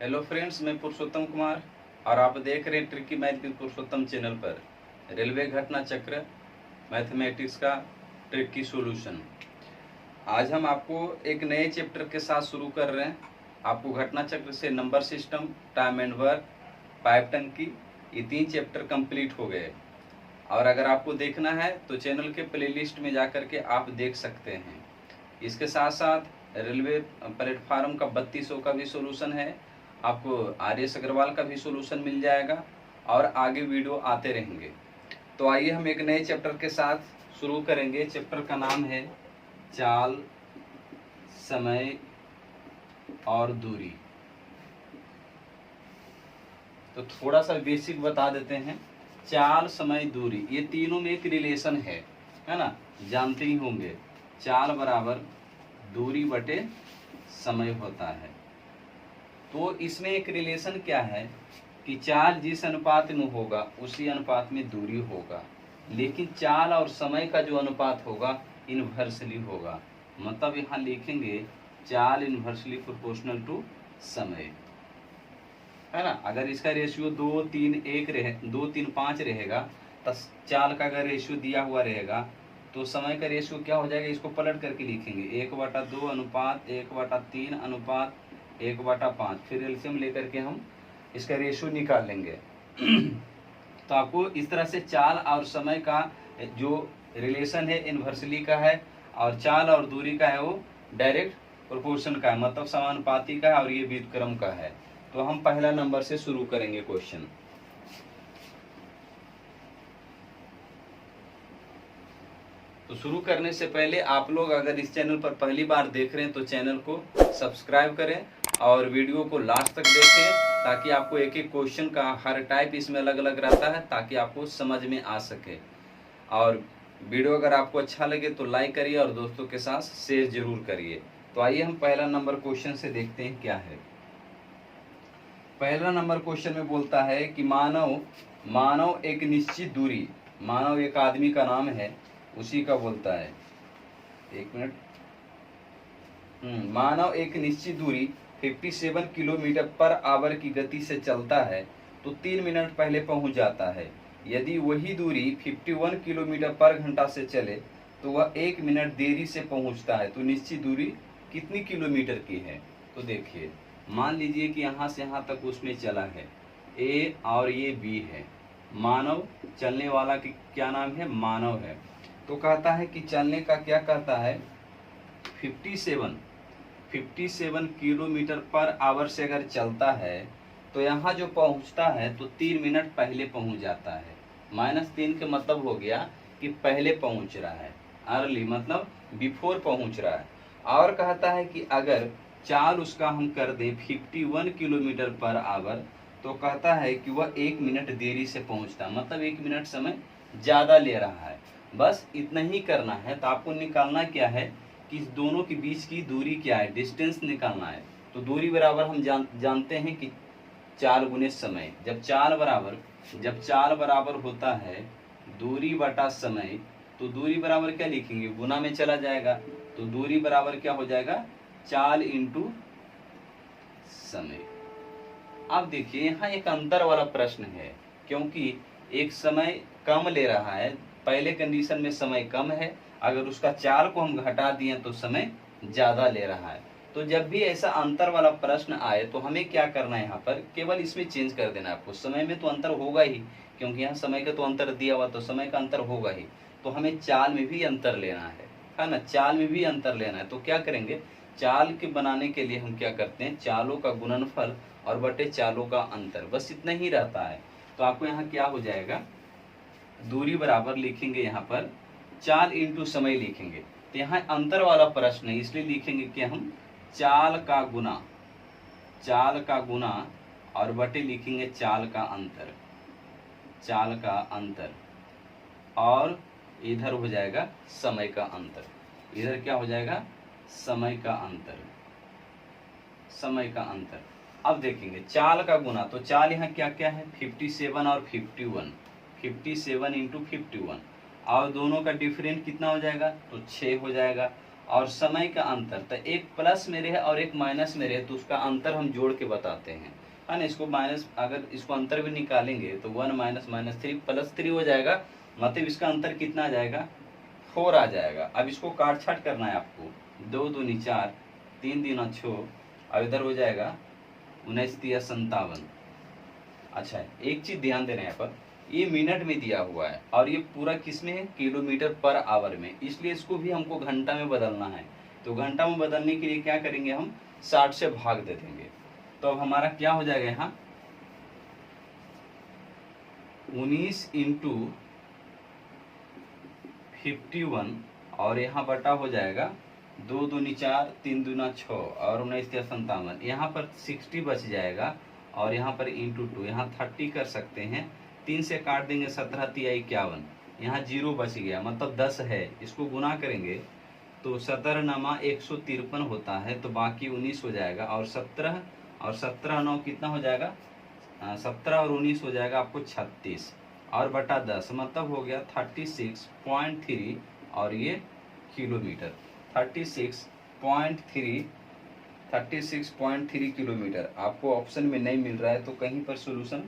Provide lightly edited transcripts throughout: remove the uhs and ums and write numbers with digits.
Hello friends, मैं पुरुषोत्तम कुमार और आप देख रहे हैं tricky math with Purushottam channel पर रेलवे घटना चक्र मैथमेटिक्स का ट्रिकी सॉल्यूशन। आज हम आपको एक नए चैप्टर के साथ शुरू कर रहे हैं। आपको घटना चक्र से number system, time and work, pipe टंकी, ये 3 चैप्टर कंप्लीट हो गए। और अगर आपको देखना है तो चैनल के प्लेलिस्ट में जाकर के आप देख सकते हैं। इसके साथ साथ रेलवे प्लेटफार्म का 3200 का भी सोल्यूशन है, आपको आर.एस. अग्रवाल का भी सोल्यूशन मिल जाएगा और आगे वीडियो आते रहेंगे। तो आइए हम एक नए चैप्टर के साथ शुरू करेंगे। चैप्टर का नाम है चाल, समय और दूरी। तो थोड़ा सा बेसिक बता देते हैं। चाल, समय, दूरी, ये तीनों में एक रिलेशन है ना, जानते ही होंगे। चाल बराबर दूरी बटे समय होता है। तो इसमें एक रिलेशन क्या है कि चाल जिस अनुपात में होगा उसी अनुपात में दूरी होगा, लेकिन चाल और समय का जो अनुपात होगा इनवर्सली होगा। मतलब यहाँ लिखेंगे चाल इनवर्सली प्रोपोर्शनल टू समय, है ना। अगर इसका रेशियो 2, 3, 1 रहे, 2, 3, 5 रहेगा, तो चाल का अगर रेशियो दिया हुआ रहेगा तो समय का रेशियो क्या हो जाएगा, इसको पलट करके लिखेंगे 1/2 अनुपात 1/3 अनुपात 1/5। फिर एलसीएम लेकर के हम इसका रेशियो निकाल लेंगे। तो आपको इस तरह से चाल और समय का जो रिलेशन है इनवर्सली का है, और चाल और दूरी का है वो डायरेक्ट प्रोपोर्शन का है, मतलब समानुपाती का है, और ये व्युत्क्रम का है। तो हम पहला नंबर से शुरू करेंगे क्वेश्चन। तो शुरू करने से पहले आप लोग अगर इस चैनल पर पहली बार देख रहे हैं तो चैनल को सब्सक्राइब करें और वीडियो को लास्ट तक देखें, ताकि आपको एक एक क्वेश्चन का हर टाइप इसमें अलग अलग रहता है, ताकि आपको समझ में आ सके। और वीडियो अगर आपको अच्छा लगे तो लाइक करिए और दोस्तों के साथ शेयर जरूर करिए। तो आइए हम पहला नंबर क्वेश्चन से देखते हैं क्या है। पहला नंबर क्वेश्चन में बोलता है कि मानव एक निश्चित दूरी, मानव एक आदमी का नाम है, उसी का बोलता है। एक मिनट। मानव एक निश्चित दूरी 57 किलोमीटर पर आवर की गति से चलता है तो 3 मिनट पहले पहुंच जाता है। यदि वही दूरी 51 किलोमीटर पर घंटा से चले तो वह 1 मिनट देरी से पहुंचता है। तो निश्चित दूरी कितनी किलोमीटर की है? तो देखिए, मान लीजिए कि यहाँ से यहाँ तक उसमें चला है, ए और ये बी है। मानव, चलने वाला की क्या नाम है? मानव है। तो कहता है कि चलने का क्या कहता है, 57 किलोमीटर पर आवर से अगर चलता है तो यहाँ जो पहुँचता है तो 3 मिनट पहले पहुँच जाता है। -3 का मतलब हो गया कि पहले पहुँच रहा है, अर्ली मतलब बिफोर पहुँच रहा है। और कहता है कि अगर चाल उसका हम कर दें 51 किलोमीटर पर आवर, तो कहता है कि वह 1 मिनट देरी से पहुँचता, मतलब 1 मिनट समय ज़्यादा ले रहा है। बस इतना ही करना है। तो आपको निकालना क्या है कि इस दोनों के बीच की दूरी क्या है, डिस्टेंस निकालना है। तो दूरी बराबर हम जानते हैं कि चाल गुने समय। जब चाल बराबर होता है दूरी बटा समय, तो दूरी बराबर क्या लिखेंगे, गुना में चला जाएगा। तो दूरी बराबर क्या हो जाएगा, चाल इंटू समय। अब देखिए यहाँ एक अंतर वाला प्रश्न है, क्योंकि एक समय कम ले रहा है, पहले कंडीशन में समय कम है, अगर उसका चाल को हम घटा दिए तो समय ज्यादा ले रहा है। तो जब भी ऐसा अंतर वाला प्रश्न आए तो हमें क्या करना है, यहाँ पर केवल इसमें चेंज कर देना है आपको। समय में तो अंतर होगा ही, क्योंकि यहाँ समय का तो अंतर दिया हुआ, तो समय का अंतर होगा ही। तो हमें चाल में भी अंतर लेना है ना, चाल में भी अंतर लेना है। तो क्या करेंगे, चाल के बनाने के लिए हम क्या करते हैं, चालों का गुणनफल और बटे चालों का अंतर, बस इतना ही रहता है। तो आपको यहाँ क्या हो जाएगा, दूरी बराबर लिखेंगे यहाँ पर चाल इंटू समय लिखेंगे। तो यहाँ अंतर वाला प्रश्न है, इसलिए लिखेंगे कि हम चाल का गुना और बटे लिखेंगे चाल का अंतर, और इधर हो जाएगा समय का अंतर। इधर क्या हो जाएगा, समय का अंतर। अब देखेंगे चाल का गुना, तो चाल यहाँ क्या क्या है, 57 और 51, 57 इंटू 51, और दोनों का डिफरेंट कितना हो जाएगा, तो 6 हो जाएगा। और समय का अंतर, तो एक प्लस में रहे और एक माइनस में रहे तो उसका अंतर हम जोड़ के बताते हैं, है ना। इसको माइनस, अगर इसको अंतर भी निकालेंगे तो 1 माइनस माइनस 3 प्लस 3 हो जाएगा, मतलब इसका अंतर कितना आ जाएगा, 4 आ जाएगा। अब इसको काट छाट करना है आपको, 2 दूनी 4, 3 दूना 6, और इधर हो जाएगा 19 तिया 57। अच्छा है, एक चीज ध्यान देना है यहाँ पर, ये मिनट में दिया हुआ है और ये पूरा किस में है, किलोमीटर पर आवर में, इसलिए इसको भी हमको घंटा में बदलना है। तो घंटा में बदलने के लिए क्या करेंगे, हम 60 से भाग दे देंगे। तो अब हमारा क्या हो जाएगा, यहाँ 19 इंटू 51 और यहाँ बटा हो जाएगा 2 दूनी 4, 3 दूना 6 और 19 तिया 57। यहाँ पर 60 बच जाएगा और यहाँ पर इंटू 2, यहाँ 30 कर सकते हैं, 3 से काट देंगे 17 तिया 51, यहाँ 0 बच गया, मतलब 10 है। इसको गुना करेंगे तो 17 नमा 153 होता है, तो बाकी 19 हो जाएगा, और 17 और 17 9 कितना हो जाएगा, 17 और 19 हो जाएगा आपको 36 और बटा 10, मतलब हो गया 36.3 और ये किलोमीटर, 36.3 किलोमीटर। आपको ऑप्शन में नहीं मिल रहा है तो कहीं पर सोल्यूशन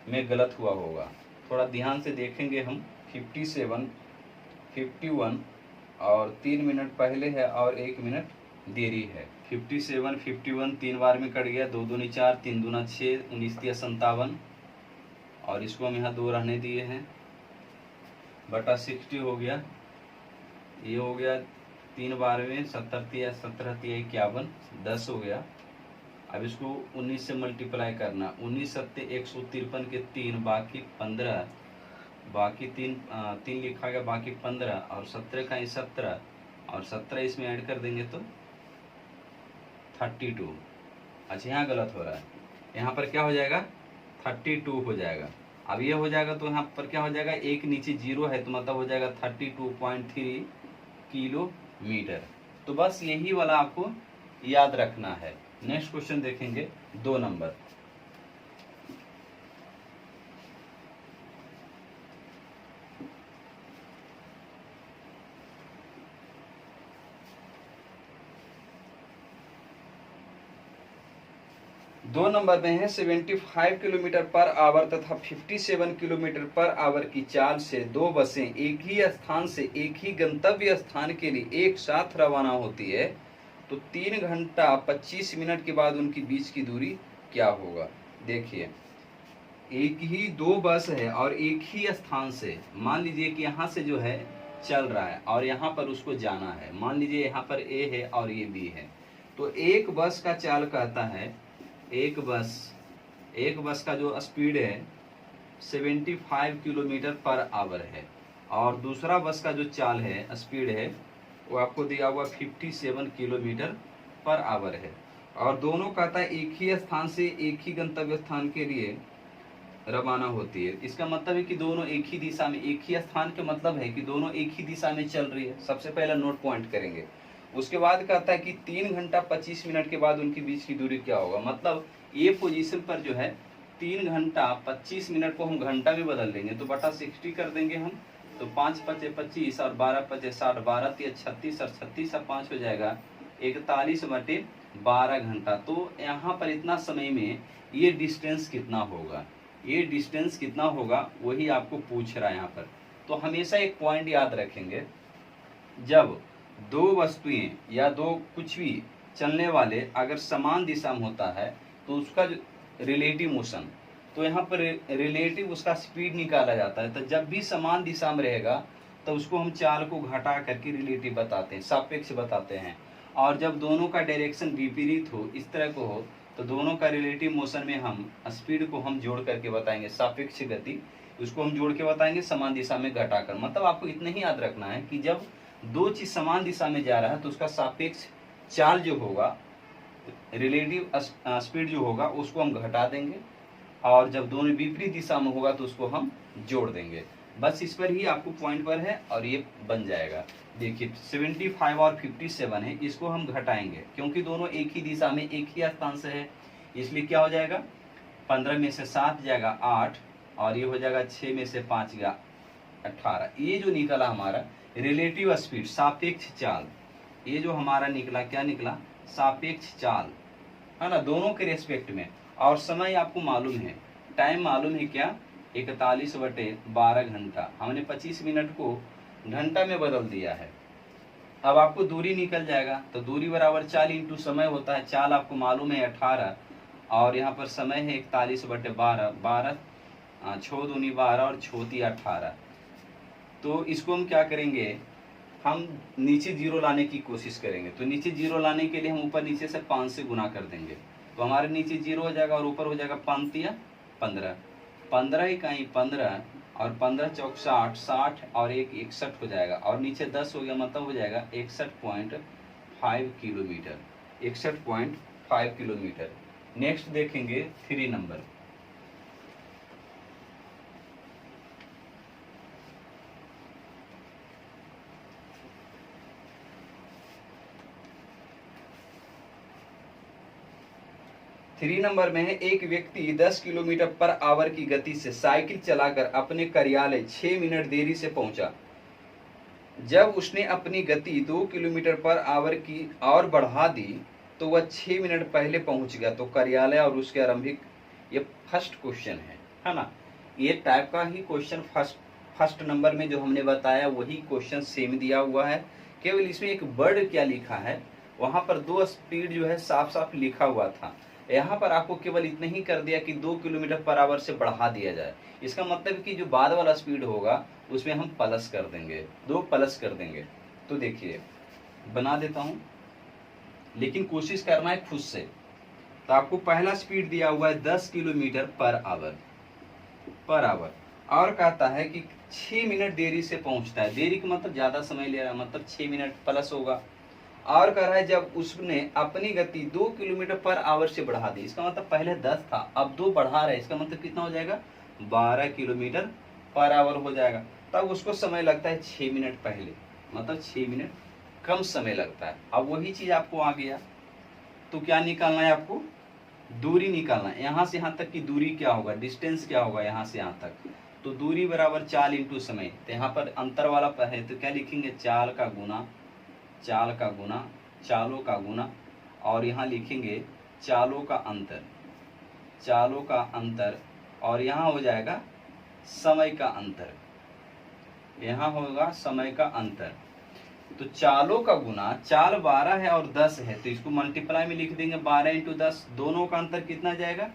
में गलत हुआ होगा, थोड़ा ध्यान से देखेंगे हम। 57, 51 और 3 मिनट पहले है और 1 मिनट देरी है। 57, 51 3 बार में कट गया, 2 दूनी 4, 3 दूना 6, 19 तिया 57 और इसको हम यहाँ 2 रहने दिए हैं, बटा 60 हो गया, ये हो गया 3 बार में 17 तिया 51, 10 हो गया। अब इसको 19 से मल्टीप्लाई करना, 19 सत्ते 153 के 3, बाकी 15, बाकी 3 लिखा गया, बाकी 15 और 17 का 17 और 17 इसमें ऐड कर देंगे तो 32। अच्छा यहाँ गलत हो रहा है, यहाँ पर क्या हो जाएगा, 32 हो जाएगा। अब ये हो जाएगा तो यहाँ पर क्या हो जाएगा, एक नीचे 0 है तो मतलब हो जाएगा 32.3 किलोमीटर। तो बस यही वाला आपको याद रखना है। नेक्स्ट क्वेश्चन देखेंगे 2 नंबर। दो नंबर में है 75 किलोमीटर पर आवर तथा 57 किलोमीटर पर आवर की चाल से 2 बसें एक ही स्थान से एक ही गंतव्य स्थान के लिए एक साथ रवाना होती है, तो 3 घंटा 25 मिनट के बाद उनकी बीच की दूरी क्या होगा। देखिए, एक ही 2 बस है और एक ही स्थान से, मान लीजिए कि यहाँ से जो है चल रहा है और यहाँ पर उसको जाना है, मान लीजिए यहाँ पर ए है और ये बी है, तो एक बस का चाल कहता है, एक बस का जो स्पीड है 75 किलोमीटर पर आवर है और दूसरा बस का जो चाल है, स्पीड है, वो आपको दिया हुआ 57 किलोमीटर पर आवर है और दोनों कहता है एक ही स्थान से एक ही गंतव्य स्थान के लिए रवाना होती है। इसका मतलब है कि दोनों एक ही दिशा में, एक ही स्थान के मतलब है कि दोनों एक ही दिशा में चल रही है। सबसे पहला नोट पॉइंट करेंगे। उसके बाद कहता है कि 3 घंटा 25 मिनट के बाद उनके बीच की दूरी क्या होगा। मतलब ये पोजीशन पर जो है 3 घंटा 25 मिनट को हम घंटा में बदल देंगे तो बटा 60 कर देंगे हम, तो 5 पचे 25 और 12 पचे 60, 12 तिया 36 और 36 और 5 हो जाएगा 41/12 घंटा। तो यहाँ पर इतना समय में ये डिस्टेंस कितना होगा, ये डिस्टेंस कितना होगा वही आपको पूछ रहा है यहाँ पर। तो हमेशा एक पॉइंट याद रखेंगे, जब 2 वस्तुएं या 2 कुछ भी चलने वाले अगर समान दिशा में होता है तो उसका जो रिलेटिव मोशन, तो यहाँ पर रिलेटिव उसका स्पीड निकाला जाता है। तो जब भी समान दिशा में रहेगा तो उसको हम चाल को घटा करके रिलेटिव बताते हैं, सापेक्ष बताते हैं। और जब दोनों का डायरेक्शन विपरीत हो, इस तरह को हो, तो दोनों का रिलेटिव मोशन में हम स्पीड को हम जोड़ करके बताएंगे, सापेक्ष गति उसको हम जोड़ के बताएंगे समान दिशा में घटाकर। मतलब आपको इतना ही याद रखना है कि जब 2 चीज समान दिशा में जा रहा है तो उसका सापेक्ष चाल जो होगा, रिलेटिव स्पीड जो होगा, उसको हम घटा देंगे और जब दोनों विपरीत दिशा में होगा तो उसको हम जोड़ देंगे। बस इस पर ही आपको पॉइंट पर है और ये बन जाएगा। देखिए 75 और 57 है, इसको हम घटाएंगे क्योंकि दोनों एक ही दिशा में एक ही स्थान से है, इसलिए क्या हो जाएगा, 15 में से 7 जाएगा 8 और ये हो जाएगा 6 में से 5 गया 18। ये जो निकला हमारा रिलेटिव स्पीड, सापेक्ष चाल, ये जो हमारा निकला क्या निकला, सापेक्ष चाल, है ना, दोनों के रेस्पेक्ट में। और समय आपको मालूम है, टाइम मालूम है क्या, 41/12 घंटा। हमने 25 मिनट को घंटा में बदल दिया है। अब आपको दूरी निकल जाएगा, तो दूरी बराबर चाल इंटू समय होता है। चाल आपको मालूम है 18, और यहाँ पर समय है 41/12, 12 छो दूनी 12 और छोती 18। तो इसको हम क्या करेंगे, हम नीचे जीरो लाने की कोशिश करेंगे। तो नीचे जीरो लाने के लिए हम ऊपर नीचे से 5 से गुना कर देंगे, तो हमारे नीचे जीरो हो जाएगा और ऊपर हो जाएगा 5 तिया 15, 15 इकाई 15, और 15 चौक 60, 60 और 1 61 हो जाएगा, और नीचे 10 हो गया, मतलब हो जाएगा 61.5 किलोमीटर, 61.5 किलोमीटर। नेक्स्ट देखेंगे 3 नंबर। थ्री नंबर में है, एक व्यक्ति 10 किलोमीटर पर आवर की गति से साइकिल चलाकर अपने कार्यालय 6 मिनट देरी से पहुंचा। जब उसने अपनी गति 2 किलोमीटर पर आवर की और बढ़ा दी तो वह 6 मिनट पहले पहुंच गया। तो कार्यालय और उसके आरंभिक, ये फर्स्ट क्वेश्चन है ना। ये टाइप का ही क्वेश्चन फर्स्ट नंबर में जो हमने बताया वही क्वेश्चन सेम दिया हुआ है, केवल इसमें एक वर्ड क्या लिखा है, वहां पर 2 स्पीड जो है साफ साफ लिखा हुआ था। यहाँ पर आपको केवल इतना ही कर दिया कि 2 किलोमीटर पर आवर से बढ़ा दिया जाए। इसका मतलब कि जो बाद वाला स्पीड होगा उसमें हम प्लस कर देंगे, 2 प्लस कर देंगे। तो देखिए बना देता हूं, लेकिन कोशिश करना है खुद से। तो आपको पहला स्पीड दिया हुआ है 10 किलोमीटर पर आवर, और कहता है कि 6 मिनट देरी से पहुंचता है। देरी का मतलब ज्यादा समय ले रहा है, मतलब 6 मिनट प्लस होगा। और कह रहा है जब उसने अपनी गति 2 किलोमीटर पर आवर से बढ़ा दी, इसका मतलब पहले 10 था, अब 2 बढ़ा रहा है, इसका मतलब कितना हो जाएगा, 12 किलोमीटर पर आवर हो जाएगा। तब उसको समय लगता है 6 मिनट पहले, मतलब 6 मिनट कम समय लगता है। अब वही चीज आपको आ गया, तो क्या निकालना है आपको, दूरी निकालना है। यहाँ से यहाँ तक की दूरी क्या होगा, डिस्टेंस क्या होगा यहाँ से यहाँ तक, तो दूरी बराबर चाल इंटू समय। तो यहाँ पर अंतर वाला है तो क्या लिखेंगे, चाल का गुना चालों का गुना, और यहाँ लिखेंगे चालों का अंतर, और यहाँ हो जाएगा समय का अंतर, यहाँ होगा समय का अंतर। तो चालों का गुना, चाल 12 है और 10 है, तो इसको मल्टीप्लाई में लिख देंगे 12 इंटू 10, दोनों का अंतर कितना जाएगा,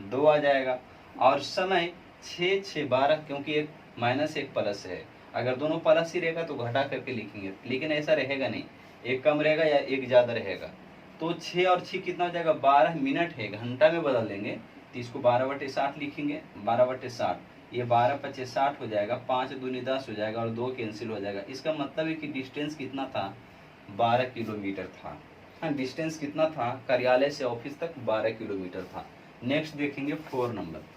2 आ जाएगा। और समय 6 6 12, क्योंकि एक माइनस एक प्लस है, अगर दोनों प्लस ही रहेगा तो घटा करके लिखेंगे, लेकिन ऐसा रहेगा नहीं, एक कम रहेगा या एक ज्यादा रहेगा। तो 6 और 6 कितना हो जाएगा, 12 मिनट है, घंटा में बदल देंगे तो इसको 12/60 लिखेंगे, 12/60, ये 12×5 = 60 हो जाएगा, 5 दूनी 10 हो जाएगा और 2 कैंसिल हो जाएगा। इसका मतलब है कि डिस्टेंस कितना था, 12 किलोमीटर था। हाँ, डिस्टेंस कितना था, कार्यालय से ऑफिस तक 12 किलोमीटर था। नेक्स्ट देखेंगे 4 नंबर।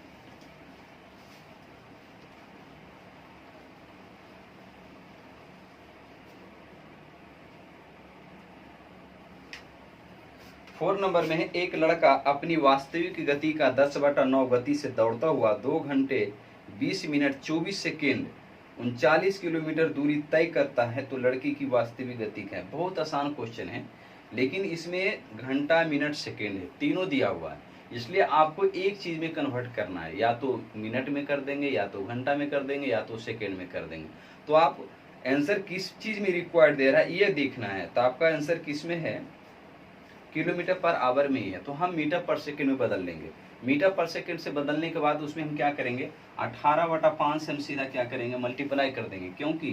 फोर नंबर में है, एक लड़का अपनी वास्तविक गति का 10/9 गति से दौड़ता हुआ 2 घंटे 20 मिनट 24 सेकेंड 39 किलोमीटर दूरी तय करता है, तो लड़की की वास्तविक गति क्या है। बहुत आसान क्वेश्चन है, लेकिन इसमें घंटा मिनट सेकेंड है, तीनों दिया हुआ है, इसलिए आपको एक चीज में कन्वर्ट करना है, या तो मिनट में कर देंगे, या तो घंटा में कर देंगे, या तो सेकेंड में कर देंगे। तो आप आंसर किस चीज में रिक्वायर्ड दे रहा है ये देखना है। तो आपका आंसर किस में है, किलोमीटर पर आवर में ही है, तो हम मीटर पर सेकंड में बदल लेंगे। मीटर पर सेकंड से बदलने के बाद उसमें हम क्या करेंगे, 18/5 से हम सीधा क्या करेंगे, मल्टीप्लाई कर देंगे, क्योंकि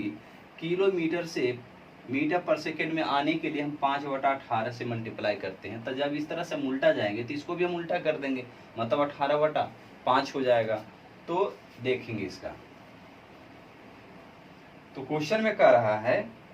किलोमीटर से मीटर पर सेकंड में आने के लिए हम 5/18 से मल्टीप्लाई करते हैं। तो जब इस तरह से हम उल्टा जाएंगे तो इसको भी हम उल्टा कर देंगे, मतलब 18/5 हो जाएगा। तो देखेंगे इसका, तो क्वेश्चन में कह रहा है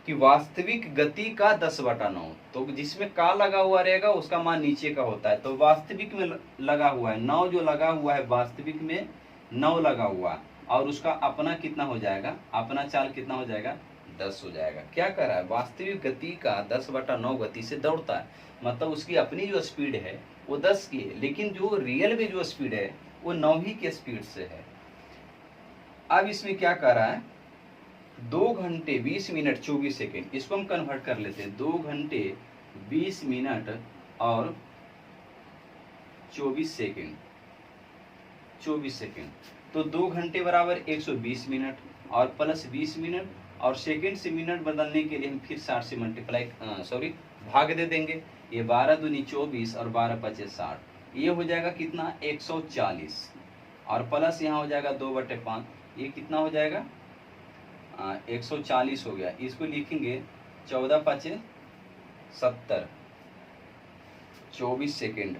कि वास्तविक गति का 10/9, तो जिसमें का लगा हुआ रहेगा उसका मान नीचे का होता है। तो वास्तविक में लगा हुआ है 9, जो लगा हुआ है वास्तविक में 9 लगा हुआ है, और उसका अपना कितना हो जाएगा, अपना चाल कितना हो जाएगा, 10 हो जाएगा। क्या कर रहा है, वास्तविक गति का 10/9 गति से दौड़ता है, मतलब उसकी अपनी जो स्पीड है वो 10 की है, लेकिन जो रियल में जो स्पीड है वो 9 ही के स्पीड से है। अब इसमें क्या कर रहा है, 2 घंटे 20 मिनट 24 सेकेंड, इसको हम कन्वर्ट कर लेते हैं। 2 घंटे 20 मिनट और 24 सेकेंड, 24 सेकेंड। तो 2 घंटे बराबर 120 मिनट और प्लस 20 मिनट, और सेकेंड से मिनट बदलने के लिए हम फिर 60 से मल्टीप्लाई भाग दे देंगे। ये 12 दूनी 24 और 12 पचे 60, ये हो जाएगा कितना 140, और प्लस यहाँ हो जाएगा 2/5, ये कितना हो जाएगा 140 हो गया। इसको लिखेंगे 14 पचे 70, 24 सेकेंड,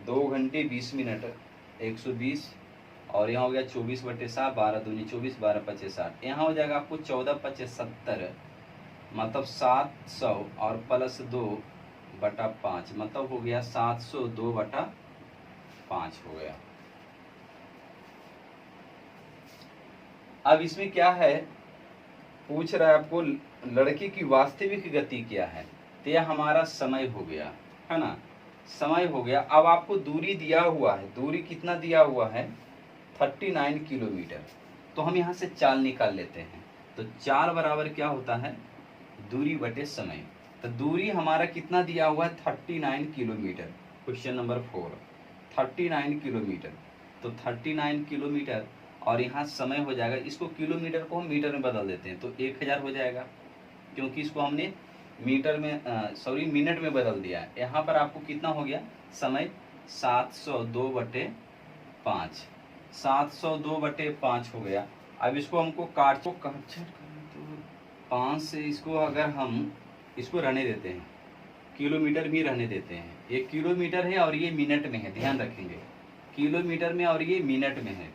2 घंटे 20 मिनट 120, और यहाँ हो गया 24/7, 12 दूनी 24, 12 पचे 60, यहाँ हो जाएगा आपको 14 पचे 70, मतलब 700 और प्लस 2/5, मतलब हो गया 702/5 हो गया। अब इसमें क्या है, पूछ रहा है आपको लड़के की वास्तविक गति क्या है, तो यह हमारा समय हो गया, है ना, समय हो गया। अब आपको दूरी दिया हुआ है, दूरी कितना दिया हुआ है 39 किलोमीटर। तो हम यहाँ से चाल निकाल लेते हैं। तो चाल बराबर क्या होता है, दूरी बटे समय। तो दूरी हमारा कितना दिया हुआ है 39 किलोमीटर, क्वेश्चन नंबर 4, 39 किलोमीटर। तो 39 किलोमीटर और यहाँ समय हो जाएगा, इसको किलोमीटर को हम मीटर में बदल देते हैं तो 1000 हो जाएगा, क्योंकि इसको हमने मीटर में मिनट में बदल दिया है। यहाँ पर आपको कितना हो गया समय 702/5, 702/5 हो गया। अब इसको हमको काट 5 से इसको अगर हम इसको रहने देते हैं, किलोमीटर भी रहने देते हैं। ये किलोमीटर है और ये मिनट में है, ध्यान रखेंगे, किलोमीटर में और ये मिनट में है।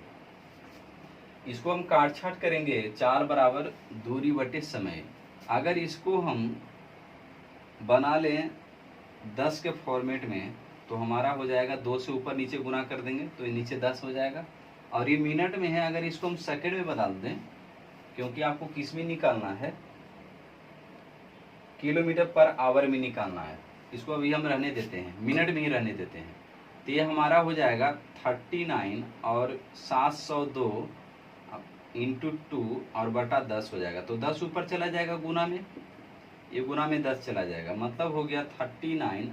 इसको हम काट छाट करेंगे, चाल बराबर दूरी बटे समय। अगर इसको हम बना लें 10 के फॉर्मेट में तो हमारा हो जाएगा 2 से ऊपर नीचे गुना कर देंगे तो ये नीचे 10 हो जाएगा, और ये मिनट में है। अगर इसको हम सेकंड में बदल दें, क्योंकि आपको किस में निकालना है, किलोमीटर पर आवर में निकालना है, इसको अभी हम रहने देते हैं, मिनट में ही रहने देते हैं। तो ये हमारा हो जाएगा 39 और 702 इंटू 2 और बटा 10 हो जाएगा। तो 10 ऊपर चला जाएगा गुना में, ये गुना में 10 चला जाएगा, मतलब हो गया 39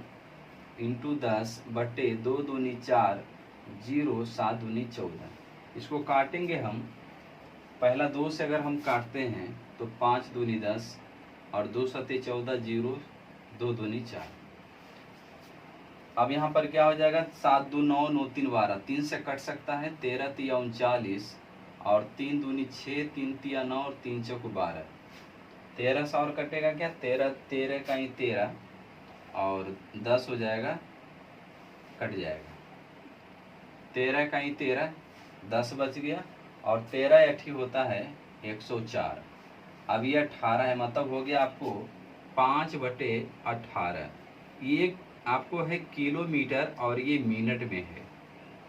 इंटू 10 बटे 2 दूनी 4, 0 7 दूनी 14। इसको काटेंगे हम, पहला 2 से अगर हम काटते हैं तो 5 दूनी 10 और 2 सते 14, 0 2 दूनी 4। अब यहाँ पर क्या हो जाएगा 7 2 9 9 3 12, 3 से कट सकता है, 13 तिया 39 और 3 दूनी 6, 3 तिया 9 और 3 चौक 12, 13 से और कटेगा क्या 13 13 का ही 13 और 10 हो जाएगा, कट जाएगा, 13 का ही 13, 10 बच गया, और 13 अठी होता है 104। अब ये 18 है, मतलब हो गया आपको 5/18। ये आपको है किलोमीटर और ये मिनट में है,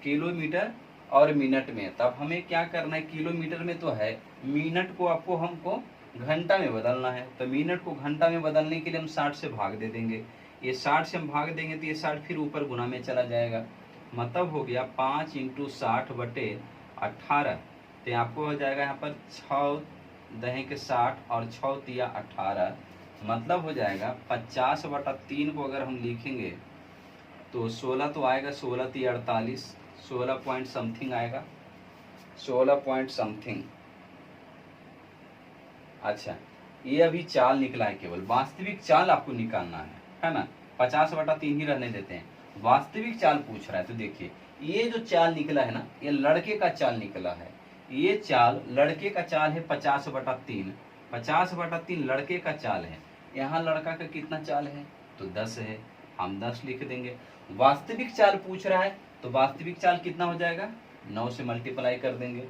किलोमीटर और मिनट में। तब हमें क्या करना है, किलोमीटर में तो है, मिनट को आपको हमको घंटा में बदलना है। तो मिनट को घंटा में बदलने के लिए हम 60 से भाग दे देंगे, ये 60 से हम भाग देंगे तो ये 60 फिर ऊपर गुना में चला जाएगा, मतलब हो गया 5 इंटू 60/18। तो आपको हो जाएगा यहाँ पर 6 दहे के 60 और 6 तिया 18, मतलब हो जाएगा 50/3 को अगर हम लिखेंगे तो 16 तो आएगा, 16 तिया 48, 16 पॉइंट समथिंग आएगा, 16 पॉइंट समथिंग। अच्छा, ये अभी चाल निकला है, केवल वास्तविक चाल आपको निकालना है ना। 50/3 ही रहने देते हैं, वास्तविक चाल पूछ रहा है। तो देखिए ये जो चाल निकला है ना, ये लड़के का चाल निकला है, ये चाल लड़के का चाल है 50/3, 50/3 लड़के का चाल है। यहाँ लड़का का कितना चाल है तो 10 है, हम 10 लिख देंगे। वास्तविक चाल पूछ रहा है तो वास्तविक चाल कितना हो जाएगा, 9 से मल्टीप्लाई कर देंगे।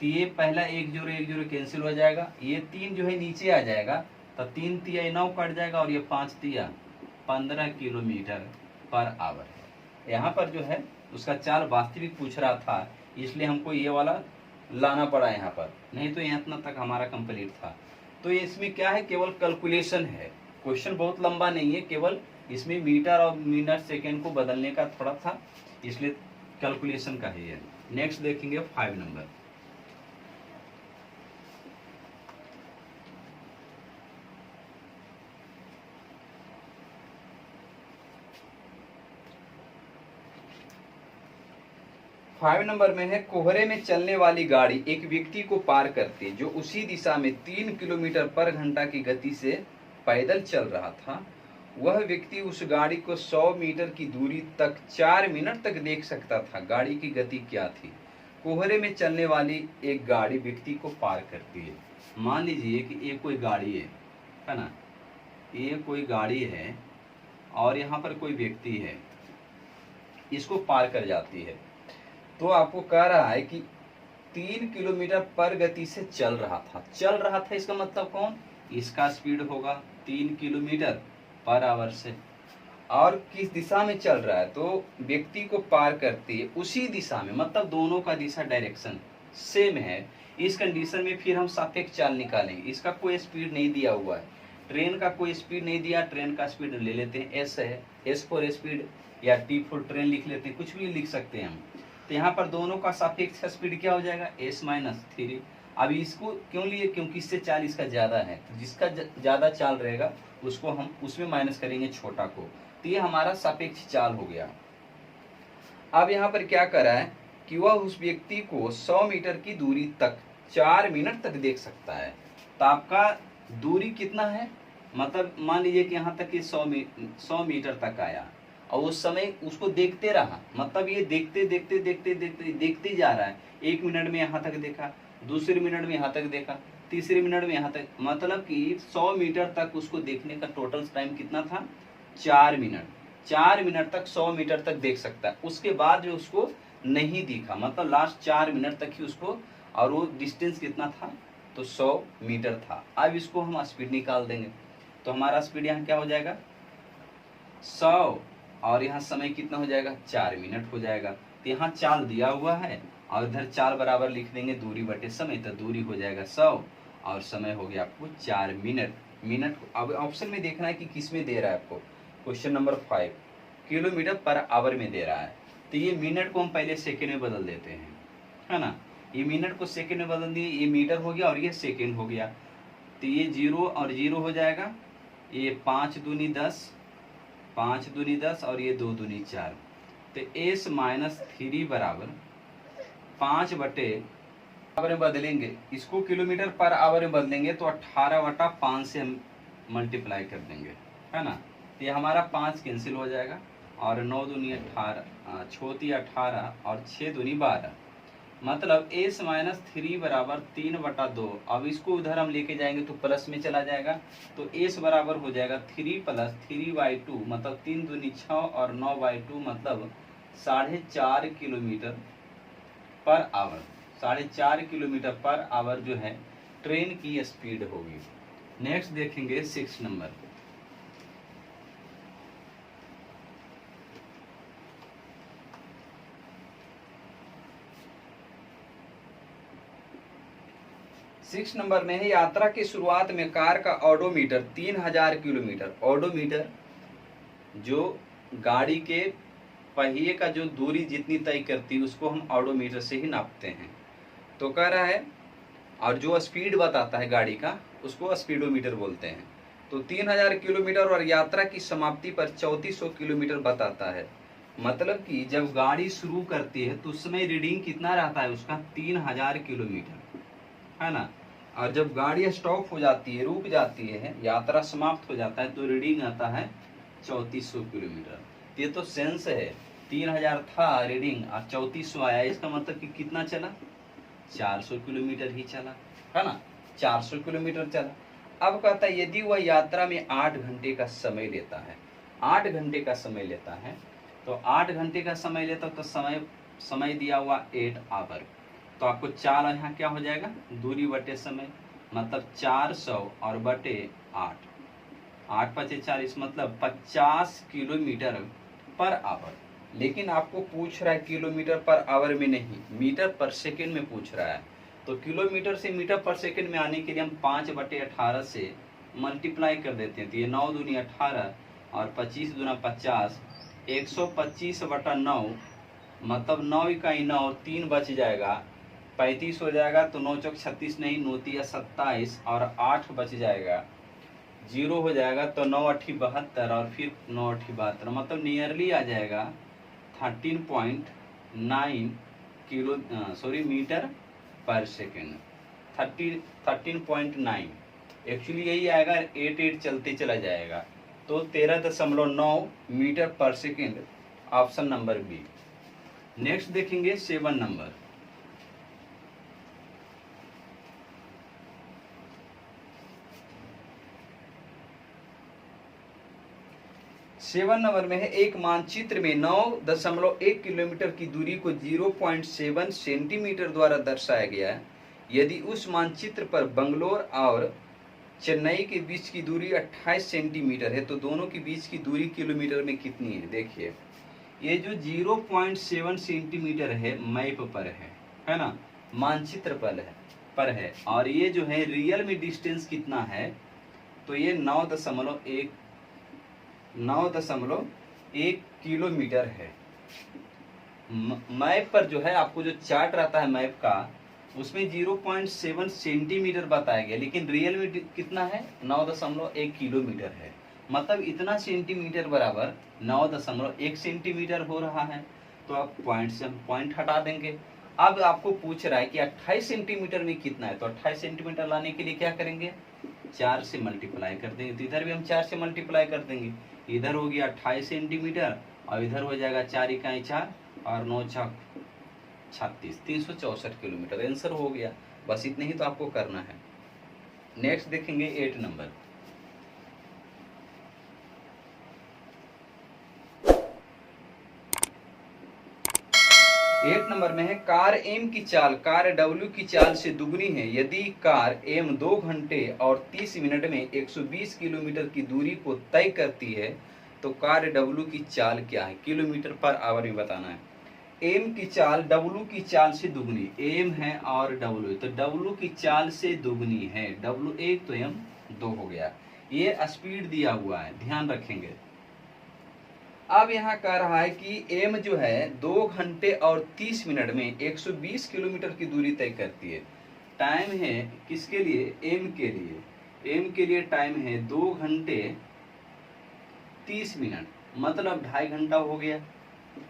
तो ये पहला 1 0 कैंसिल हो जाएगा, ये 3 जो है नीचे आ जाएगा, तो 3 तिया 9 कट जाएगा, और ये 5 तिया 15 किलोमीटर पर आवर है। यहाँ पर जो है उसका चाल वास्तविक पूछ रहा था, इसलिए हमको ये वाला लाना पड़ा यहाँ पर, नहीं तो यहाँ इतना तक हमारा कंप्लीट था। तो इसमें क्या है, केवल कैलकुलेशन है, क्वेश्चन बहुत लंबा नहीं है, केवल इसमें मीटर और मिनट सेकेंड को बदलने का थोड़ा था, इसलिए कैलकुलेशन का है ये। नेक्स्ट देखेंगे 5 नंबर। 5 नंबर में है, कोहरे में चलने वाली गाड़ी एक व्यक्ति को पार करती जो उसी दिशा में 3 किलोमीटर पर घंटा की गति से पैदल चल रहा था। वह व्यक्ति उस गाड़ी को 100 मीटर की दूरी तक 4 मिनट तक देख सकता था। गाड़ी की गति क्या थी? कोहरे में चलने वाली एक गाड़ी व्यक्ति को पार करती है। मान लीजिए कि ये कोई गाड़ी है ना, ये कोई गाड़ी है और यहाँ पर कोई व्यक्ति है, इसको पार कर जाती है। तो आपको कह रहा है कि 3 किलोमीटर पर गति से चल रहा था। इसका मतलब कौन? इसका स्पीड होगा 3 किलोमीटर पर आवर से, और किस दिशा में चल रहा है? तो व्यक्ति को पार करती है उसी दिशा में, मतलब दोनों का दिशा डायरेक्शन सेम है। इस कंडीशन में फिर हम सापेक्ष चाल निकालेंगे। इसका कोई स्पीड नहीं दिया हुआ है, ट्रेन का कोई स्पीड नहीं दिया, ट्रेन का स्पीड ले लेते हैं एस है, एस फॉर स्पीड या टी फॉर ट्रेन लिख लेते हैं, कुछ भी लिख सकते हैं हम। तो यहाँ पर दोनों का सापेक्ष स्पीड क्या हो जाएगा? s minus 3। अब इसको क्यों लिए? क्योंकि इससे चाल इसका ज्यादा है, तो जिसका ज्यादा चाल रहेगा उसको हम उसमें माइनस करेंगे छोटा को। तो ये हमारा सापेक्ष चाल हो गया। अब यहाँ पर क्या करा है कि वह उस व्यक्ति को 100 मीटर की दूरी तक 4 मिनट तक देख सकता है। तो आपका दूरी कितना है? मतलब मान लीजिए कि यहाँ तक 100 मीटर तक आया और उस समय उसको देखते रहा, मतलब ये देखते जा रहा है। 1 मिनट में यहाँ तक देखा, दूसरे मिनट में यहाँ तक देखा, तीसरे मिनट में यहाँ तक, मतलब कि 100 मीटर तक उसको देखने का टोटल टाइम कितना था? 4 मिनट। 4 मिनट तक 100 मीटर तक देख सकता है। उसके बाद जो उसको नहीं दिखा, मतलब लास्ट 4 मिनट तक ही उसको, और वो डिस्टेंस कितना था? तो 100 मीटर था। अब इसको हम स्पीड निकाल देंगे, तो हमारा स्पीड यहाँ क्या हो जाएगा? 100, और यहाँ समय कितना हो जाएगा? 4 मिनट हो जाएगा। तो यहाँ चाल दिया हुआ है और इधर चाल बराबर लिख देंगे दूरी बटे समय, तो दूरी हो जाएगा 100 और समय हो गया आपको 4 मिनट। अब ऑप्शन में देखना है कि किस में दे रहा है आपको। Question number 5 kilometre per hour में दे रहा है, तो ये मिनट को हम पहले सेकेंड में बदल देते हैं, है ना। ये मिनट को सेकेंड में बदल दिए, ये मीटर हो गया और ये सेकेंड हो गया। तो ये 0 और 0 हो जाएगा, ये 5 दूनी 10, 5 दूनी 10 और ये 2 दूनी 4। तो s माइनस 3 बराबर 5 बटे आवर में बदलेंगे, इसको किलोमीटर पर आवर में बदलेंगे तो 18/5 से हम मल्टीप्लाई कर देंगे, है ना। तो ये हमारा 5 कैंसिल हो जाएगा और 9 दूनी 18, 6 18 और 6 दूनी 12, मतलब s माइनस 3 बराबर 3/2। अब इसको उधर हम लेके जाएंगे तो प्लस में चला जाएगा, तो s बराबर हो जाएगा 3 + 3/2, मतलब 3 दूनी 6 और 9/2, मतलब 4.5 kilometre per hour. 4.5 kilometre per hour जो है ट्रेन की स्पीड होगी। नेक्स्ट देखेंगे 6 नंबर। सिक्स नंबर में है, यात्रा की शुरुआत में कार का ऑडोमीटर 3000 किलोमीटर। ऑडोमीटर जो गाड़ी के पहिए का जो दूरी जितनी तय करती है उसको हम ऑडोमीटर से ही नापते हैं। तो कह रहा है, और जो स्पीड बताता है गाड़ी का उसको स्पीडोमीटर बोलते हैं। तो 3000 किलोमीटर और यात्रा की समाप्ति पर 3400 किलोमीटर बताता है। मतलब कि जब गाड़ी शुरू करती है तो उस समय रीडिंग कितना रहता है उसका? 3000 किलोमीटर, है ना। और जब गाड़ी स्टॉप हो जाती है, रुक जाती है, यात्रा समाप्त हो जाता है, तो रीडिंग आता है 3400 किलोमीटर। ये तो सेंस है, 3000 था रीडिंग और 3400 आया, इसका मतलब कि कितना चला? 400 किलोमीटर ही चला, है ना। 400 किलोमीटर चला। अब कहता है यदि वह यात्रा में 8 घंटे का समय लेता है, 8 घंटे का समय लेता है, तो 8 घंटे का समय लेता तो समय दिया हुआ 8 आवर। तो आपको चाल यहाँ क्या हो जाएगा? दूरी बटे समय, मतलब 400 और बटे 8, 8 × 40, मतलब 50 किलोमीटर पर आवर। लेकिन आपको पूछ रहा है किलोमीटर पर आवर में नहीं, मीटर पर सेकेंड में पूछ रहा है। तो किलोमीटर से मीटर पर सेकेंड में आने के लिए हम 5/18 से मल्टीप्लाई कर देते हैं। तो ये 9 दूनी 18 और 25 दूना 50, 125/9, मतलब 9 इकाई 9, 3 बच जाएगा, 35 हो जाएगा। तो 9 चौक 36 नहीं, 9 तिया 27 और 8 बच जाएगा, 0 हो जाएगा। तो 9 8 72 और फिर 9 8 72, मतलब नियरली आ जाएगा 13.9 मीटर पर सेकेंड। 13.9 एक्चुअली यही आएगा, 88 चलते चला जाएगा, तो 13.9 मीटर पर second, option number B. Next देखेंगे 7 नंबर। सेवन नंबर में है, एक मानचित्र में 9.1 किलोमीटर की दूरी को 0.7 सेंटीमीटर द्वारा दर्शाया गया है। यदि उस मानचित्र पर बंगलोर और चेन्नई के बीच की दूरी 28 सेंटीमीटर है, तो दोनों के बीच की दूरी किलोमीटर में कितनी है? देखिए, ये जो 0.7 सेंटीमीटर है मैप पर है ना, मानचित्र पर है, और ये जो है रियल में डिस्टेंस कितना है, तो ये 9.1 किलोमीटर है। मैप पर जो है आपको जो चार्ट रहता है मैप का, उसमें 0.7 सेंटीमीटर बताया गया, लेकिन रियल में कितना है? 9.1 किलोमीटर है। मतलब इतना सेंटीमीटर बराबर 9.1 सेंटीमीटर हो रहा है। तो आप पॉइंट से हम पॉइंट हटा देंगे। अब आपको पूछ रहा है कि 28 सेंटीमीटर में कितना है, तो 28 सेंटीमीटर लाने के लिए क्या करेंगे? 4 से मल्टीप्लाई कर देंगे। तो इधर भी हम 4 से मल्टीप्लाई कर देंगे। इधर हो गया 28 सेंटीमीटर और इधर हो जाएगा 4 इकाई 4 और 9 छक 36, 364 किलोमीटर। आंसर हो गया। बस इतने ही तो आपको करना है। नेक्स्ट देखेंगे 8 नंबर। एट नंबर में है, कार एम की चाल कार डब्ल्यू की चाल से दुगनी है। यदि कार एम 2 घंटे और 30 मिनट में 120 किलोमीटर की दूरी को तय करती है, तो कार डब्ल्यू की चाल क्या है? किलोमीटर पर आवर में बताना है। एम की चाल डब्ल्यू की चाल से दुगनी, एम है और डब्ल्यू, तो डब्ल्यू की चाल से दुगनी है। डब्ल्यू 1 तो एम 2 हो गया। ये स्पीड दिया हुआ है, ध्यान रखेंगे। अब यहाँ कह रहा है कि एम जो है 2 घंटे और 30 मिनट में 120 किलोमीटर की दूरी तय करती है। टाइम है किसके लिए? एम के लिए। एम के लिए टाइम है 2 घंटे 30 मिनट, मतलब 2.5 घंटा हो गया,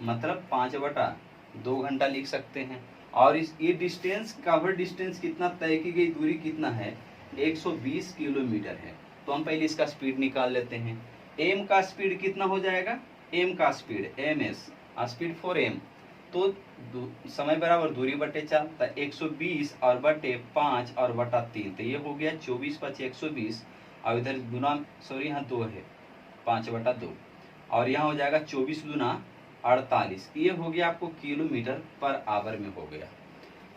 मतलब 5/2 घंटा लिख सकते हैं। और ये डिस्टेंस, कवर डिस्टेंस कितना तय की गई दूरी कितना है? 120 किलोमीटर है। तो हम पहले इसका स्पीड निकाल लेते हैं। एम का स्पीड कितना हो जाएगा? एम का speed MS, speed for M, तो समय बराबर दूरी बटे 4, तो 120 और बटे 5 और बटा 3, तो ये हो गया 24 × 120 और इधर गुना, सॉरी यहाँ 2 है, 5/2 और यहाँ हो जाएगा 24 गुना 48। ये हो गया आपको किलोमीटर पर आवर में हो गया।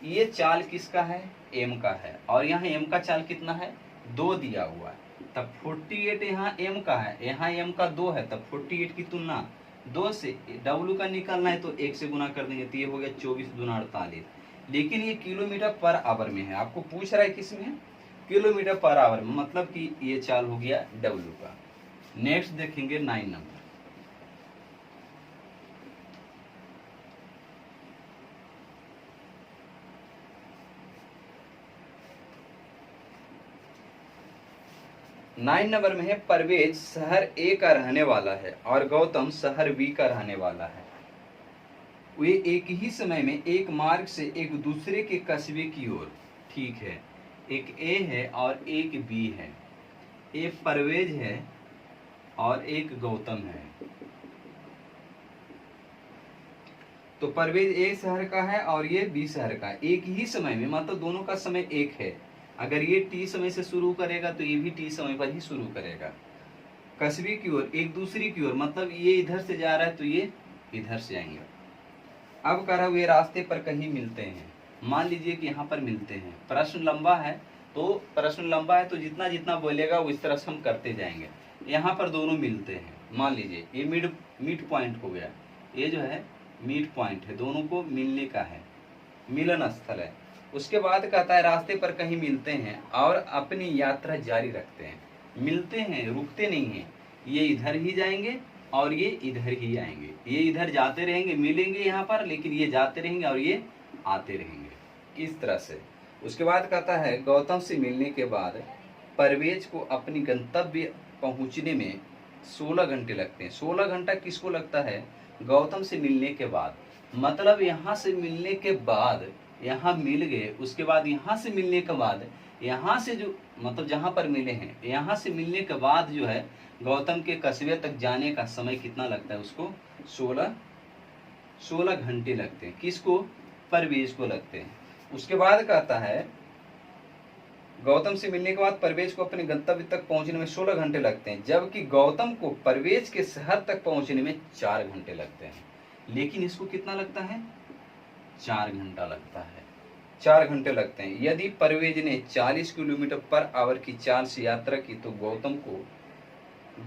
ये चाल किसका है? एम का है। और यहाँ एम का चाल कितना है? 2 दिया हुआ है। तब 48 यहाँ एम का है, यहाँ एम का 2 है, तब 48 की तुलना 2 से डब्ल्यू का निकालना है तो 1 से गुना कर देंगे, तो ये हो गया 24 दूना 48। लेकिन ये किलोमीटर पर आवर में है। आपको पूछ रहा है किस में? किलोमीटर पर आवर में, मतलब कि ये चाल हो गया डब्ल्यू का। नेक्स्ट देखेंगे 9 नंबर। नाइन नंबर में है, परवेज शहर ए का रहने वाला है और गौतम शहर बी का रहने वाला है। वे एक ही समय में एक मार्ग से एक दूसरे के कस्बे की ओर, ठीक है, एक ए है और एक बी है। एक परवेज है और एक गौतम है। तो परवेज ए शहर का है और ये बी शहर का। एक ही समय में, मतलब दोनों का समय एक है। अगर ये टी समय से शुरू करेगा तो ये भी टी समय पर ही शुरू करेगा। कस्बे की ओर, एक दूसरे की ओर, मतलब ये इधर से जा रहा है तो ये इधर से आएंगे। अब कह रहा हूं ये रास्ते पर कहीं मिलते हैं। मान लीजिए कि यहाँ पर मिलते हैं। प्रश्न लंबा है तो जितना जितना बोलेगा वो इस तरह से हम करते जाएंगे। यहाँ पर दोनों मिलते हैं। मान लीजिए ये मिड पॉइंट हो गया। ये जो है मिड पॉइंट है, दोनों को मिलने का है, मिलन स्थल है। उसके बाद कहता है रास्ते पर कहीं मिलते हैं और अपनी यात्रा जारी रखते हैं। मिलते हैं, रुकते नहीं हैं। ये इधर ही जाएंगे और ये इधर ही आएंगे। ये इधर जाते रहेंगे, मिलेंगे यहाँ पर, लेकिन ये जाते रहेंगे और ये आते रहेंगे, इस तरह से। उसके बाद कहता है गौतम से मिलने के बाद परवेज को अपनी गंतव्य पहुँचने में 16 घंटे लगते हैं। 16 घंटा किसको लगता है? गौतम से मिलने के बाद। मतलब यहाँ से मिलने के बाद यहाँ मिल गए, उसके बाद यहाँ से मिलने के बाद यहाँ से जो मतलब जहाँ पर मिले हैं यहाँ से मिलने के बाद जो है गौतम के कस्बे तक जाने का समय कितना लगता है उसको 16 घंटे लगते हैं। किसको? परवेज को लगते हैं। उसके बाद कहता है गौतम से मिलने के बाद परवेज को अपने गंतव्य तक पहुंचने में 16 घंटे लगते हैं, जबकि गौतम को परवेज के शहर तक पहुंचने में 4 घंटे लगते हैं। लेकिन इसको कितना लगता है? 4 घंटा लगता है। 4 घंटे लगते हैं। यदि परवेज ने 40 किलोमीटर पर आवर की चाल से यात्रा की तो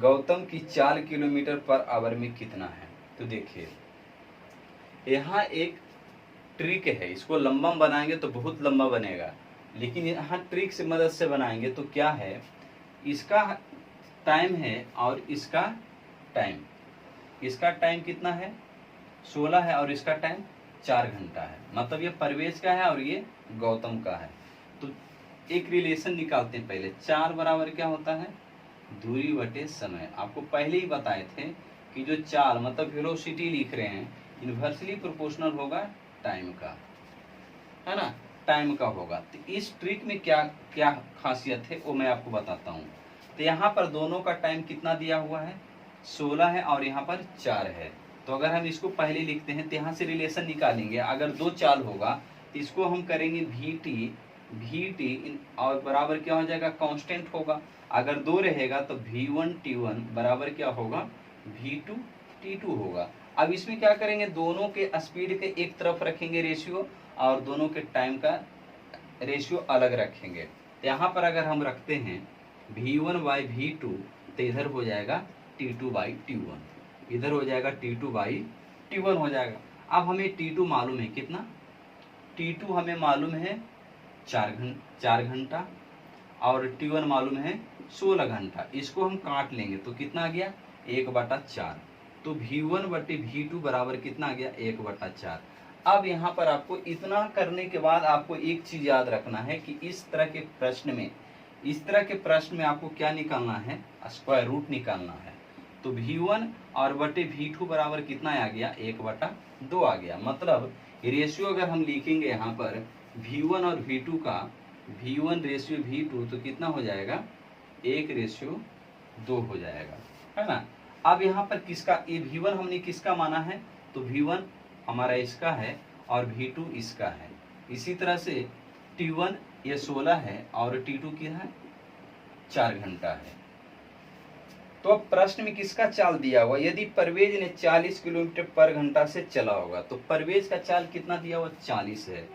गौतम की चाल किलोमीटर पर आवर में कितना है? तो देखिए यहाँ एक ट्रिक है, इसको लंबा बनाएंगे तो बहुत लंबा बनेगा, लेकिन यहाँ ट्रिक से मदद से बनाएंगे तो क्या है, इसका टाइम है और इसका टाइम कितना है? 16 है और इसका टाइम 4 घंटा है। मतलब ये परवेज का है और ये गौतम का है। तो एक रिलेशन निकालते हैं पहले। 4 बराबर क्या होता है? दूरी बटे समय। आपको पहले ही बताए थे कि जो चाल मतलब वेलोसिटी लिख रहे हैं इन्वर्सली प्रोपोर्शनल होगा टाइम का, है ना, टाइम का होगा। तो इस ट्रिक में क्या क्या खासियत है वो मैं आपको बताता हूँ। तो यहाँ पर दोनों का टाइम कितना दिया हुआ है? 16 है और यहाँ पर 4 है। तो अगर हम इसको पहले लिखते हैं तो यहाँ से रिलेशन निकालेंगे। अगर 2 चाल होगा तो इसको हम करेंगे VT और बराबर क्या हो जाएगा? कांस्टेंट होगा। अगर 2 रहेगा तो V1 T1 बराबर क्या होगा? V2 T2 होगा। अब इसमें क्या करेंगे? दोनों के स्पीड के एक तरफ रखेंगे रेशियो और दोनों के टाइम का रेशियो अलग रखेंगे। तो यहाँ पर अगर हम रखते हैं V1/V2 तो इधर हो जाएगा T2/T1, इधर हो जाएगा T2/T1 हो जाएगा। अब हमें T2 मालूम है कितना? T2 हमें मालूम है 4 घंटा और T1 मालूम है 16 घंटा। इसको हम काट लेंगे तो कितना आ गया? 1/4। तो V1/V2 बराबर कितना आ गया? 1/4। अब यहाँ पर आपको इतना करने के बाद आपको एक चीज याद रखना है कि इस तरह के प्रश्न में आपको क्या निकालना है? स्क्वायर रूट निकालना है। तो V1 और बटे V2 बराबर कितना आ गया? 1/2 आ गया। मतलब रेशियो अगर हम लिखेंगे यहाँ पर V1 और V2 का V1 रेशियो V2 तो कितना हो जाएगा? 1/2 हो जाएगा, है ना। अब यहाँ पर किसका? ये V1 हमने किसका माना है? तो V1 हमारा इसका है और V2 इसका है। इसी तरह से T1 ये 16 है और T2 क्या है? 4 घंटा है। तो अब प्रश्न में किसका चाल दिया हुआ? यदि परवेज ने 40 किलोमीटर पर घंटा से चला होगा तो परवेज का चाल कितना दिया हुआ? 40 है।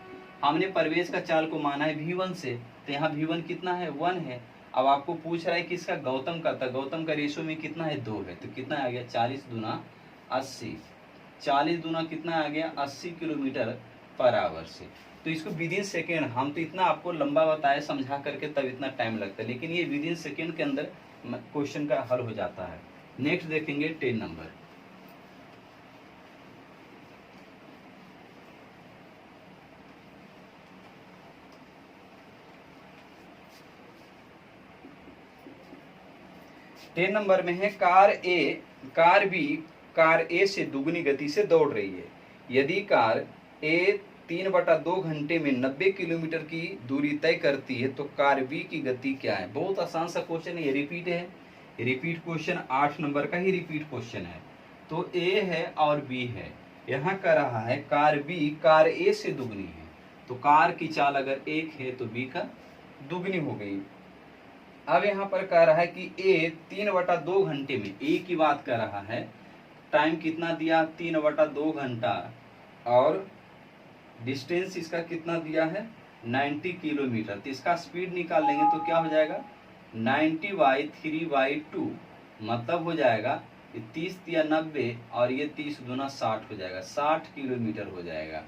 हमने परवेज का चाल को माना है V1 से, तो यहाँ V1 कितना है? 1 है। अब आपको पूछ रहा है किसका? गौतम का। था गौतम का रेशियो में कितना है? 2 है। तो कितना आ गया? 40 दूना 80। 40 दूना कितना आ गया? 80 किलोमीटर पर आवर से। तो इसको विदिन सेकेंड, हम तो इतना आपको लंबा बताए समझा करके तब इतना टाइम लगता है, लेकिन ये विदिन सेकेंड के अंदर क्वेश्चन का हल हो जाता है। नेक्स्ट देखेंगे 10 नंबर। में है कार ए से दुगनी गति से दौड़ रही है। यदि कार ए 3/2 घंटे में 90 किलोमीटर की दूरी तय करती है तो कार बी की गति क्या है? बहुत आसान सा क्वेश्चन है, ये रिपीट है। रिपीट क्वेश्चन 8 नंबर का ही रिपीट क्वेश्चन है। तो ए है और बी है। यहाँ कह रहा है कार बी कार ए से दुगनी है। तो कार की चाल अगर 1 है तो बी का दुगनी हो गई। अब यहाँ पर कह रहा है कि ए 3/2 घंटे में, ए की बात कर रहा है, टाइम कितना दिया? 3/2 घंटा और डिस्टेंस इसका कितना दिया है? 90 किलोमीटर। तो इसका स्पीड निकाल लेंगे तो क्या हो जाएगा? 90/3/2 मतलब हो जाएगा 30 या 90 और ये 30 दूना 60 हो जाएगा। 60 किलोमीटर हो जाएगा,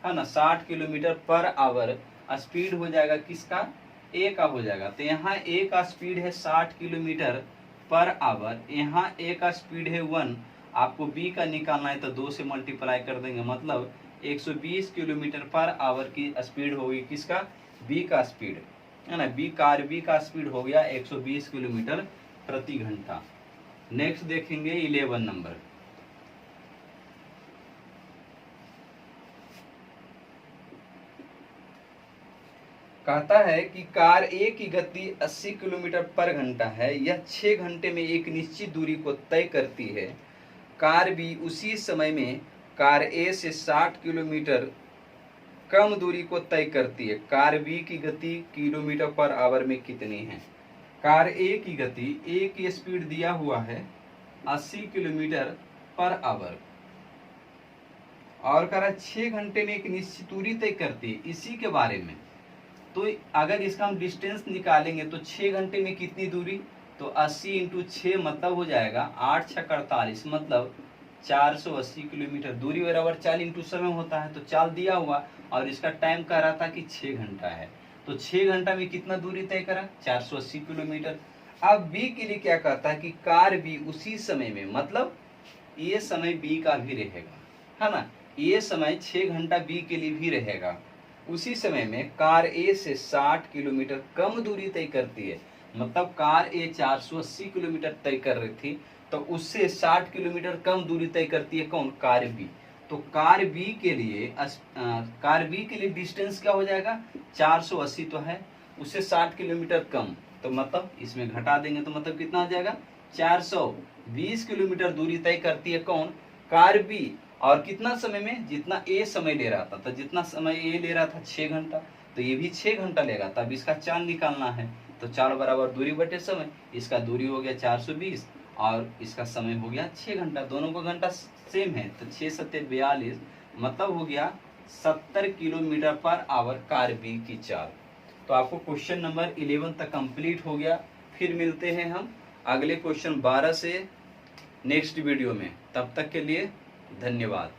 है ना। 60 किलोमीटर पर आवर स्पीड हो जाएगा किसका? ए का हो जाएगा। तो यहाँ ए का स्पीड है 60 किलोमीटर पर आवर, यहाँ ए का स्पीड है 1। आपको बी का निकालना है तो 2 से मल्टीप्लाई कर देंगे, मतलब 120 किलोमीटर पर आवर की स्पीड होगी किसका? बी का स्पीड, है ना। कार बी का स्पीड हो गया 120 किलोमीटर प्रति घंटा। नेक्स्ट देखेंगे 11 नंबर। कहता है कि कार ए की गति 80 किलोमीटर पर घंटा है, यह 6 घंटे में एक निश्चित दूरी को तय करती है। कार बी उसी समय में कार ए से 60 किलोमीटर कम दूरी को तय करती है। कार बी की गति किलोमीटर पर आवर में कितनी है? कार ए की गति, ए की स्पीड दिया हुआ है 80 किलोमीटर पर आवर और कह रहा 6 घंटे में एक निश्चित दूरी तय करती है। इसी के बारे में तो अगर इसका हम डिस्टेंस निकालेंगे तो 6 घंटे में कितनी दूरी, तो 80 इंटू 6 मतलब हो जाएगा 8 6 48, मतलब 480 किलोमीटर दूरी बराबर चाल इंटू समय होता है। तो चाल दिया हुआ और इसका टाइम कह रहा था कि 6 घंटा है, तो 6 घंटा में कितना दूरी तय करा, 480 किलोमीटर। अब बी के लिए क्या कहता है कि कार बी उसी समय में, मतलब ये समय बी का भी रहेगा, है ना, ये समय 6 घंटा बी के लिए भी रहेगा। उसी समय में कार ए से 60 किलोमीटर कम दूरी तय करती है, मतलब कार ए 480 किलोमीटर तय कर रही थी तो उससे 60 किलोमीटर कम दूरी तय करती है कौन, कार बी। तो कार बी के लिए डिस्टेंस क्या हो जाएगा, 480 तो है, उससे 60 किलोमीटर कम, तो मतलब इसमें घटा देंगे तो मतलब कितना हो जाएगा, 420 किलोमीटर दूरी तय करती है कौन, कार बी। और कितना समय में, जितना ए समय ले रहा था, तो जितना समय ए ले रहा था 6 घंटा, तो ये भी 6 घंटा लेगा। तब इसका चाल निकालना है, तो चाल बराबर दूरी बटे समय, इसका दूरी हो गया 420 और इसका समय हो गया 6 घंटा, दोनों का घंटा सेम है, तो 6 7 42, मतलब हो गया 70 kilometre per hour car B की चाल। तो आपको क्वेश्चन नंबर 11 तक कंप्लीट हो गया। फिर मिलते हैं हम अगले क्वेश्चन 12 से नेक्स्ट वीडियो में, तब तक के लिए धन्यवाद।